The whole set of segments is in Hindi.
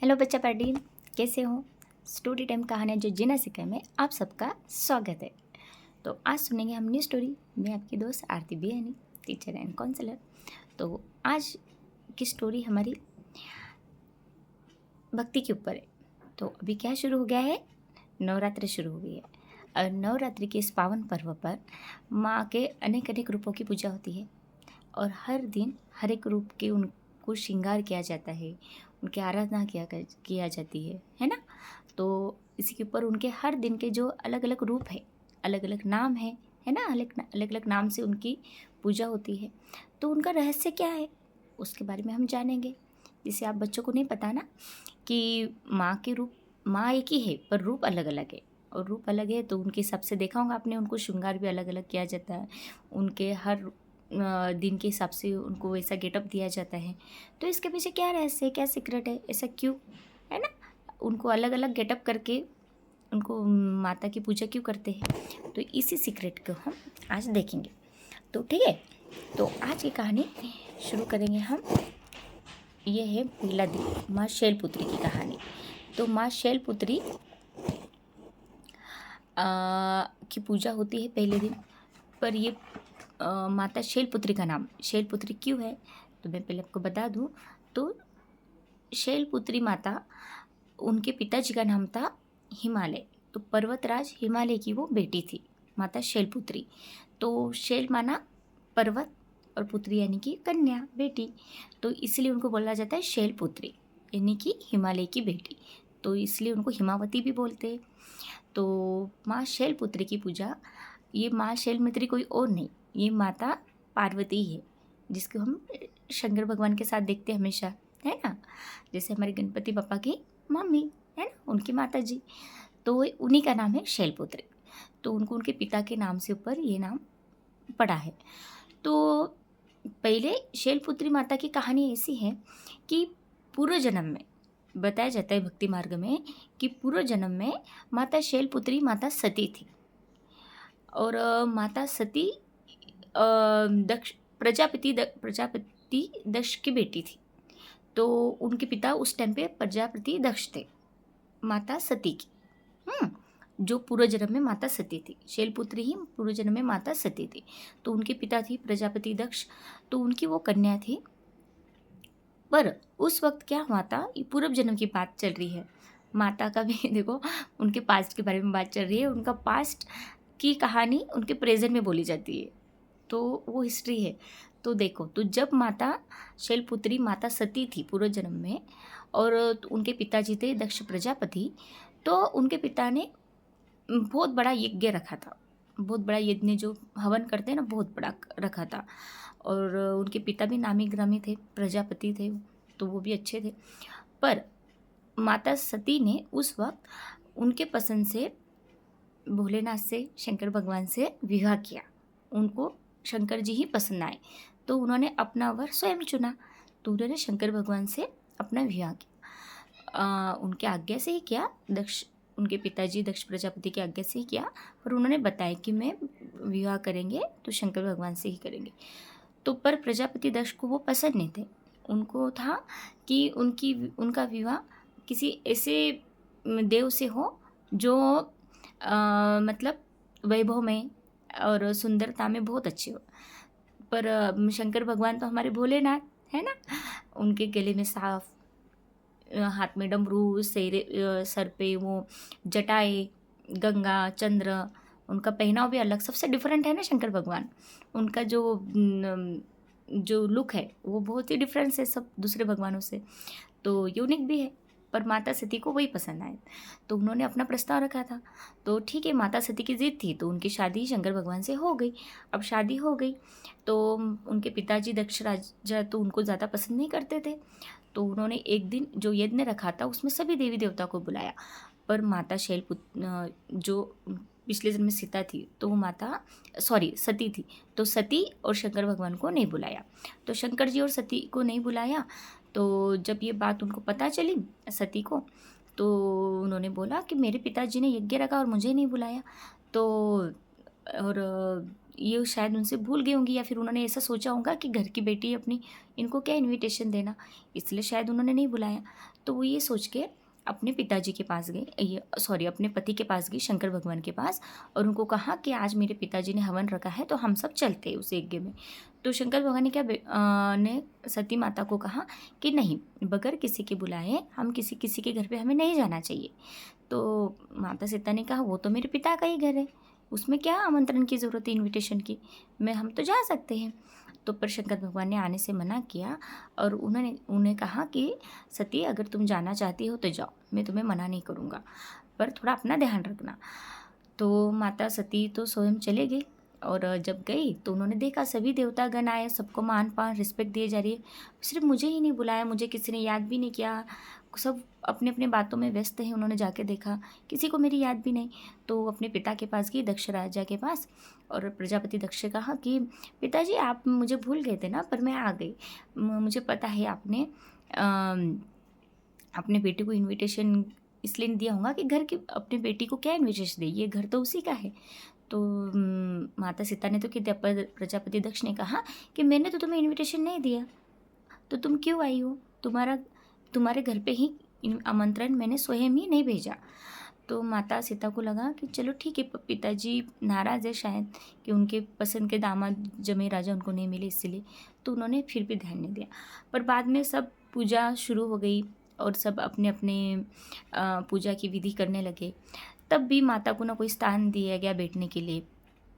हेलो बच्चा पार्टी, कैसे हो? स्टोरी टाइम कहानियाँ जो जीना सीखे में आप सबका स्वागत है। तो आज सुनेंगे हम न्यू स्टोरी। मैं आपकी दोस्त आरती बियानी, टीचर एंड काउंसलर। तो आज की स्टोरी हमारी भक्ति के ऊपर है। तो अभी क्या शुरू हो गया है? नवरात्रि शुरू हो गई है और नवरात्रि के इस पावन पर्व पर माँ के अनेक अनेक रूपों की पूजा होती है और हर दिन हर एक रूप के उनको श्रृंगार किया जाता है, उनकी आराधना किया जाती है ना। तो इसी के ऊपर उनके हर दिन के जो अलग अलग रूप है, अलग अलग नाम है ना, अलग अलग नाम से उनकी पूजा होती है। तो उनका रहस्य क्या है उसके बारे में हम जानेंगे। जिसे आप बच्चों को नहीं पता ना कि माँ के रूप, माँ एक ही है पर रूप अलग अलग है, और रूप अलग है तो उनके हिसाब से देखा होगा आपने, उनको श्रृंगार भी अलग अलग किया जाता है, उनके हर दिन के हिसाब से उनको वैसा गेटअप दिया जाता है। तो इसके पीछे क्या रहस्य है, क्या सीक्रेट है, ऐसा क्यों है ना, उनको अलग अलग गेटअप करके उनको माता की पूजा क्यों करते हैं। तो इसी सीक्रेट को हम आज देखेंगे। तो ठीक है, तो आज की कहानी शुरू करेंगे हम। ये है पहला दिन, माँ शैलपुत्री की कहानी। तो माँ शैलपुत्री की पूजा होती है पहले दिन। पर ये माता शैलपुत्री का नाम शैलपुत्री क्यों है तो मैं पहले आपको बता दूं। तो शैलपुत्री माता, उनके पिताजी का नाम था हिमालय। तो पर्वतराज हिमालय की वो बेटी थी माता शैलपुत्री। तो शैल माना पर्वत और पुत्री यानी कि कन्या, बेटी। तो इसलिए उनको बोला जाता है शैलपुत्री यानी कि हिमालय की बेटी। तो इसलिए उनको हिमावती भी बोलते हैं। तो माँ शैलपुत्री की पूजा, ये माँ शैलपुत्री कोई और नहीं, ये माता पार्वती है, जिसको हम शंकर भगवान के साथ देखते हैं हमेशा, है ना। जैसे हमारे गणपति बप्पा की मम्मी है ना, उनकी माता जी, तो उन्हीं का नाम है शैलपुत्री। तो उनको उनके पिता के नाम से ऊपर ये नाम पड़ा है। तो पहले शैलपुत्री माता की कहानी ऐसी है कि पूर्व जन्म में बताया जाता है भक्ति मार्ग में कि पूर्व जन्म में माता शैलपुत्री माता सती थी। और माता सती दक्ष प्रजापति दक्ष की बेटी थी। तो उनके पिता उस टाइम पे प्रजापति दक्ष थे माता सती की। जो पूर्व जन्म में माता सती थी, शैलपुत्री ही पूर्व जन्म में माता सती थी। तो उनके पिता थी प्रजापति दक्ष, तो उनकी वो कन्या थी। पर उस वक्त क्या हुआ था, ये पूर्व जन्म की बात चल रही है। माता का भी देखो, उनके पास्ट के बारे में बात चल रही है, उनका पास्ट की कहानी उनके प्रेजेंट में बोली जाती है, तो वो हिस्ट्री है। तो देखो, तो जब माता शैलपुत्री माता सती थी पूर्व जन्म में, और उनके पिताजी थे दक्ष प्रजापति, तो उनके पिता ने बहुत बड़ा यज्ञ रखा था। बहुत बड़ा यज्ञ जो हवन करते हैं ना, बहुत बड़ा रखा था। और उनके पिता भी नामी ग्रामी थे, प्रजापति थे, तो वो भी अच्छे थे। पर माता सती ने उस वक्त उनके पसंद से भोलेनाथ से, शंकर भगवान से विवाह किया। उनको शंकर जी ही पसंद आए, तो उन्होंने अपना वर स्वयं चुना। तो उन्होंने शंकर भगवान से अपना विवाह किया, उनके आज्ञा से ही किया। उनके पिताजी दक्ष प्रजापति की आज्ञा से ही किया। और उन्होंने बताया कि मैं विवाह करेंगे तो शंकर भगवान से ही करेंगे। तो पर प्रजापति दक्ष को वो पसंद नहीं थे। उनको था कि उनका विवाह किसी ऐसे देव से हो जो मतलब वैभव में और सुंदरता में बहुत अच्छे हो। पर शंकर भगवान तो हमारे भोलेनाथ है ना, उनके गले में साफ, हाथ में डमरू, सर पे वो जटाएं, गंगा चंद्र, उनका पहनाव भी अलग, सबसे डिफरेंट है ना शंकर भगवान। उनका जो लुक है वो बहुत ही डिफरेंस है सब दूसरे भगवानों से, तो यूनिक भी है। पर माता सती को वही पसंद आए, तो उन्होंने अपना प्रस्ताव रखा था। तो ठीक है, माता सती की जिद थी, तो उनकी शादी शंकर भगवान से हो गई। अब शादी हो गई तो उनके पिताजी दक्ष राजा तो उनको ज़्यादा पसंद नहीं करते थे। तो उन्होंने एक दिन जो यज्ञ रखा था उसमें सभी देवी देवता को बुलाया। पर माता जो पिछले जन्म में सीता थी, तो वो सती थी, तो सती और शंकर भगवान को नहीं बुलाया। तो शंकर जी और सती को नहीं बुलाया। तो जब ये बात उनको पता चली सती को, तो उन्होंने बोला कि मेरे पिताजी ने यज्ञ रखा और मुझे नहीं बुलाया। तो और ये शायद उनसे भूल गई होंगी, या फिर उन्होंने ऐसा सोचा होगा कि घर की बेटी है अपनी, इनको क्या इनविटेशन देना, इसलिए शायद उन्होंने नहीं बुलाया। तो वो ये सोच के अपने पिताजी के पास गई, ये सॉरी अपने पति के पास गई, शंकर भगवान के पास, और उनको कहा कि आज मेरे पिताजी ने हवन रखा है तो हम सब चलते हैं उस यज्ञ में। तो शंकर भगवान ने ने सती माता को कहा कि नहीं, बगैर किसी के बुलाए हम किसी किसी के घर पे हमें नहीं जाना चाहिए। तो माता सीता ने कहा वो तो मेरे पिता का ही घर है, उसमें क्या आमंत्रण की ज़रूरत है, इनविटेशन की, हम तो जा सकते हैं। तो पर शंकर भगवान ने आने से मना किया, और उन्होंने उन्हें कहा कि सती अगर तुम जाना चाहती हो तो जाओ, मैं तुम्हें मना नहीं करूँगा, पर थोड़ा अपना ध्यान रखना। तो माता सती तो स्वयं चले गई, और जब गई तो उन्होंने देखा सभी देवतागण आए, सबको मान पान रिस्पेक्ट दिए जा रही है, सिर्फ मुझे ही नहीं बुलाया, मुझे किसी ने याद भी नहीं किया, सब अपने अपने बातों में व्यस्त हैं। उन्होंने जाके देखा किसी को मेरी याद भी नहीं। तो अपने पिता के पास गई, दक्ष राजा के पास, और प्रजापति दक्ष से कहा कि पिताजी आप मुझे भूल गए थे ना, पर मैं आ गई, मुझे पता है आपने अपने बेटे को इनविटेशन इसलिए नहीं दिया होगा कि घर की अपनी बेटी को क्या इनविटेशन दे, ये घर तो उसी का है। तो माता सीता ने तो कि प्रजापति दक्ष ने कहा कि मैंने तो तुम्हें इनविटेशन नहीं दिया, तो तुम क्यों आई हो, तुम्हारे घर पे ही आमंत्रण मैंने स्वयं ही नहीं भेजा। तो माता सीता को लगा कि चलो ठीक है, पिताजी नाराज़ है शायद कि उनके पसंद के दामाद जमे राजा उनको नहीं मिले, इसलिए तो उन्होंने फिर भी ध्यान नहीं दिया। पर बाद में सब पूजा शुरू हो गई, और सब अपने अपने पूजा की विधि करने लगे। तब भी माता को ना कोई स्थान दिया गया बैठने के लिए।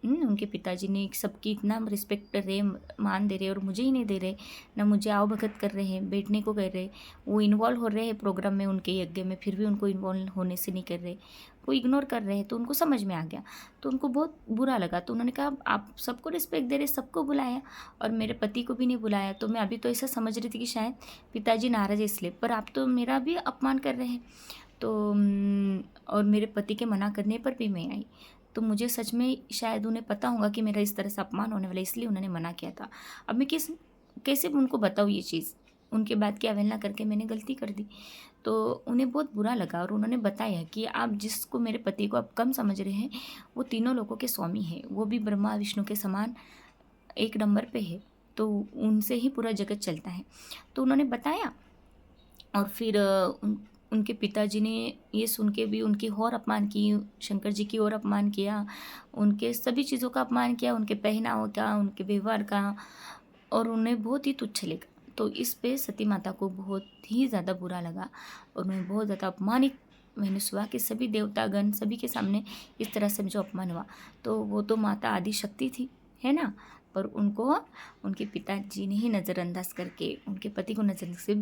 उनके पिताजी ने सबकी इतना रिस्पेक्ट कर रहे, मान दे रहे, और मुझे ही नहीं दे रहे, ना मुझे आओ भगत कर रहे हैं, बैठने को कर रहे, वो इन्वॉल्व हो रहे हैं प्रोग्राम में उनके यज्ञ में, फिर भी उनको इन्वॉल्व होने से नहीं कर रहे, वो इग्नोर कर रहे हैं। तो उनको समझ में आ गया, तो उनको बहुत बुरा लगा। तो उन्होंने कहा आप सबको रिस्पेक्ट दे रहे, सबको बुलाया, और मेरे पति को भी नहीं बुलाया। तो मैं अभी तो ऐसा समझ रही थी कि शायद पिताजी नाराज़ है इसलिए, पर आप तो मेरा भी अपमान कर रहे हैं। तो और मेरे पति के मना करने पर भी मैं आई, तो मुझे सच में शायद उन्हें पता होगा कि मेरा इस तरह से अपमान होने वाला है, इसलिए उन्होंने मना किया था। अब मैं कैसे उनको बताऊँ ये चीज़, उनके बात की अवहेलना करके मैंने गलती कर दी। तो उन्हें बहुत बुरा लगा, और उन्होंने बताया कि आप जिसको मेरे पति को आप कम समझ रहे हैं, वो तीनों लोगों के स्वामी हैं, वो भी ब्रह्मा विष्णु के समान एक नंबर पे है, तो उनसे ही पूरा जगत चलता है। तो उन्होंने बताया, और फिर उनके पिताजी ने ये सुन के भी उनकी और अपमान की, शंकर जी की और अपमान किया, उनके सभी चीज़ों का अपमान किया, उनके पहनाव का, उनके व्यवहार का, और उन्हें बहुत ही तुच्छ लगा। तो इस पे सती माता को बहुत ही ज़्यादा बुरा लगा, और उन्हें बहुत ज़्यादा अपमानित महसूस हुआ कि सभी देवतागण सभी के सामने इस तरह से जो अपमान हुआ। तो वो तो माता आदि शक्ति थी, है ना, पर उनको उनके पिताजी ने ही नज़रअंदाज करके उनके पति को नज़र से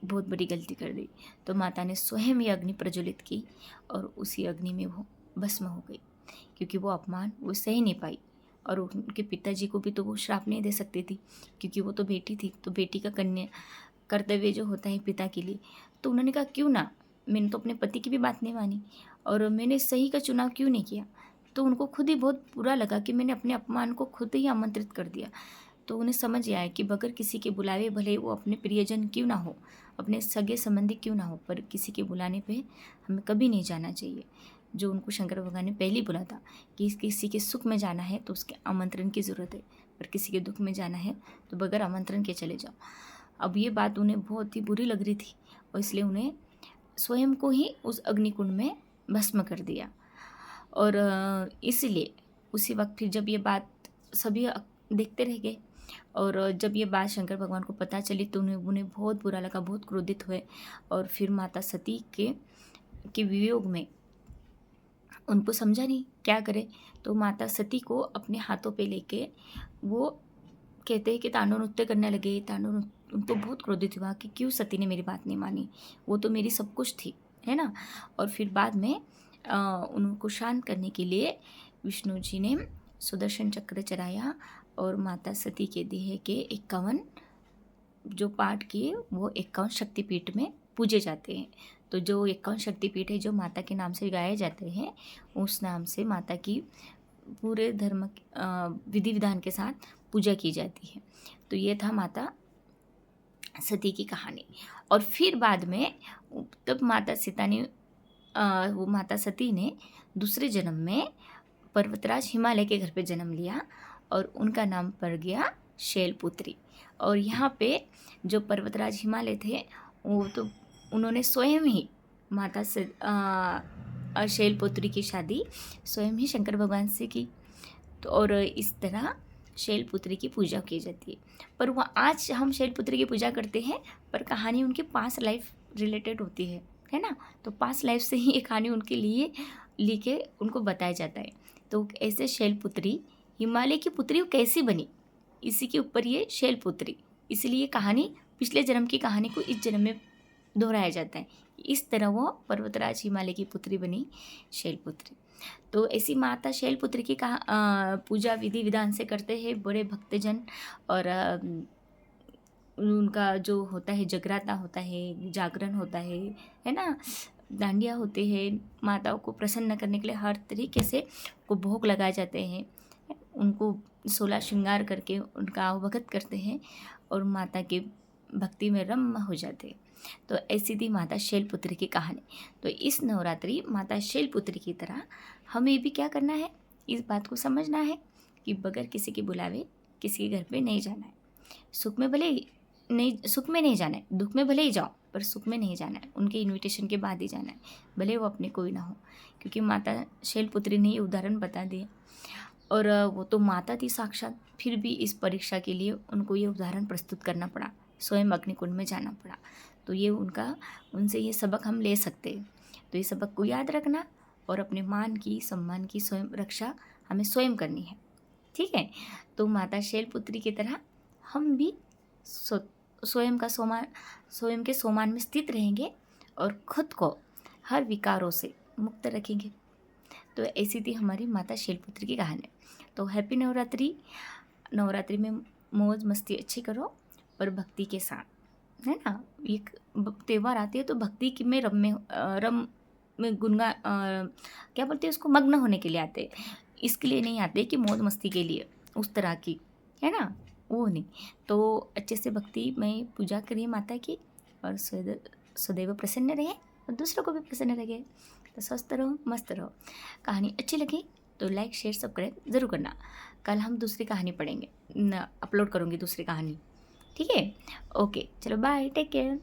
बहुत बड़ी गलती कर दी। तो माता ने स्वयं ही अग्नि प्रज्वलित की, और उसी अग्नि में वो भस्म हो गई, क्योंकि वो अपमान वो सह नहीं पाई। और उनके पिताजी को भी तो वो श्राप नहीं दे सकती थी, क्योंकि वो तो बेटी थी, तो बेटी का कन्या कर्तव्य जो होता है पिता के लिए। तो उन्होंने कहा क्यों ना, मैंने तो अपने पति की भी बात नहीं मानी, और मैंने सही का चुनाव क्यों नहीं किया। तो उनको खुद ही बहुत बुरा लगा कि मैंने अपने अपमान को खुद ही आमंत्रित कर दिया। तो उन्हें समझ आया कि बगैर किसी के बुलावे, भले वो अपने प्रियजन क्यों ना हो, अपने सगे संबंधी क्यों ना हो, पर किसी के बुलाने पे हमें कभी नहीं जाना चाहिए। जो उनको शंकर भगवान ने पहले ही बोला था कि किसी के सुख में जाना है तो उसके आमंत्रण की ज़रूरत है, पर किसी के दुख में जाना है तो बगैर आमंत्रण के चले जाओ। अब ये बात उन्हें बहुत ही बुरी लग रही थी, और इसलिए उन्हें स्वयं को ही उस अग्निकुंड में भस्म कर दिया। और इसलिए उसी वक्त फिर जब ये बात सभी देखते रह गए, और जब ये बात शंकर भगवान को पता चली तो उन्हें बहुत बुरा लगा, बहुत क्रोधित हुए, और फिर माता सती के वियोग में उनको समझा नहीं क्या करे। तो माता सती को अपने हाथों पे लेके वो कहते हैं कि तांडव नृत्य करने लगे। उनको बहुत क्रोधित हुआ कि क्यों सती ने मेरी बात नहीं मानी, वो तो मेरी सब कुछ थी, है ना। और फिर बाद में उनको शांत करने के लिए विष्णु जी ने सुदर्शन चक्र चलाया, और माता सती के देह के 51 जो पाठ किए वो 51 शक्तिपीठ में पूजे जाते हैं। तो जो 51 शक्तिपीठ है जो माता के नाम से गाए जाते हैं, उस नाम से माता की पूरे धर्म विधि विधान के साथ पूजा की जाती है। तो ये था माता सती की कहानी। और फिर बाद में तब माता सीता ने वो माता सती ने दूसरे जन्म में पर्वतराज हिमालय के घर पे जन्म लिया और उनका नाम पड़ गया शैलपुत्री। और यहाँ पे जो पर्वतराज हिमालय थे वो तो उन्होंने स्वयं ही माता से शैलपुत्री की शादी स्वयं ही शंकर भगवान से की। तो और इस तरह शैलपुत्री की पूजा की जाती है। पर वह आज हम शैलपुत्री की पूजा करते हैं, पर कहानी उनकी पास्ट लाइफ रिलेटेड होती है ना। तो पास्ट लाइफ से ही एक कहानी उनके लिए लिखे उनको बताया जाता है। तो ऐसे शैलपुत्री हिमालय की पुत्री वो कैसी बनी, इसी के ऊपर ये शैलपुत्री, इसलिए कहानी पिछले जन्म की कहानी को इस जन्म में दोहराया जाता है। इस तरह वो पर्वतराज हिमालय की पुत्री बनी शैलपुत्री। तो ऐसी माता शैलपुत्री की पूजा विधि विधान से करते हैं बड़े भक्तजन। और उनका जो होता है जगराता होता है, जागरण होता है ना, डांडिया होते हैं। माताओं को प्रसन्न करने के लिए हर तरीके से को भोग लगाए जाते हैं, उनको 16 श्रृंगार करके उनका अवभगत करते हैं और माता के भक्ति में रम हो जाते हैं। तो ऐसी थी माता शैलपुत्री की कहानी। तो इस नवरात्रि माता शैलपुत्री की तरह हमें भी क्या करना है, इस बात को समझना है कि बगैर किसी के बुलावे किसी के घर पे नहीं जाना है। सुख में नहीं जाना है, दुख में भले ही जाओ पर सुख में नहीं जाना है। उनके इनविटेशन के बाद ही जाना है, भले वो अपने कोई ना हो, क्योंकि माता शैलपुत्री ने ये उदाहरण बता दिया। और वो तो माता थी साक्षात, फिर भी इस परीक्षा के लिए उनको ये उदाहरण प्रस्तुत करना पड़ा, स्वयं अग्निकुंड में जाना पड़ा। तो ये उनसे ये सबक हम ले सकते हैं। तो ये सबक को याद रखना और अपने मान की सम्मान की स्वयं रक्षा हमें स्वयं करनी है, ठीक है। तो माता शैलपुत्री की तरह हम भी स्वयं के सोमान में स्थित रहेंगे और खुद को हर विकारों से मुक्त रखेंगे। तो ऐसी थी हमारी माता शैलपुत्री की कहानी। तो हैप्पी नवरात्रि। नवरात्रि में मौज मस्ती अच्छी करो पर भक्ति के साथ, है ना। एक त्यौहार आती है तो भक्ति की में रम में गुनगान क्या बोलते हैं उसको, मग्न होने के लिए आते हैं। इसके लिए नहीं आते कि मौज मस्ती के लिए उस तरह की, है ना, वो नहीं। तो अच्छे से भक्ति में पूजा करिए माता की और सदैव प्रसन्न रहे और दूसरों को भी प्रसन्न रहे। तो स्वस्थ रहो, मस्त रहो। कहानी अच्छी लगी तो लाइक शेयर सब्सक्राइब ज़रूर करना। कल हम दूसरी कहानी पढ़ेंगे, अपलोड करूँगी दूसरी कहानी, ठीक है। ओके, चलो बाय, टेक केयर।